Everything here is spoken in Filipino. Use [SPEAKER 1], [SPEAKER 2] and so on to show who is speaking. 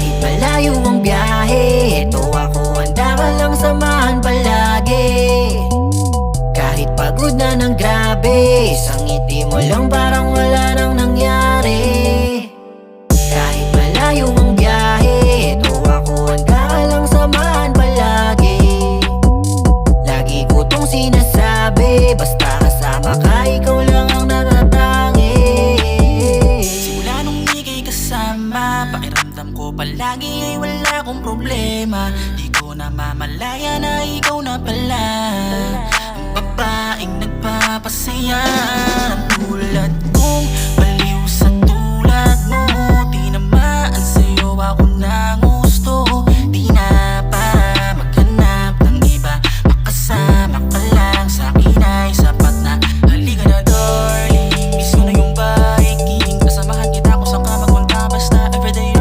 [SPEAKER 1] Kahit malayo ang biyahe, ito ako, handa ka lang samahan palagi. Kahit pagod na ng grabe, isang ngiti mo lang parang wala nang nangyari. Kahit malayo ang biyahe, ito ako, handa ka lang samahan palagi. Lagi ko tong sinasabi, basta kasama ka, ikaw lang ang natatangi.
[SPEAKER 2] Simula nung ika'y kasama, pakiramdam ko palagi ay wala akong problema. Di ko na mamalaya na ikaw na pala ang babaeng nagpapasaya tulad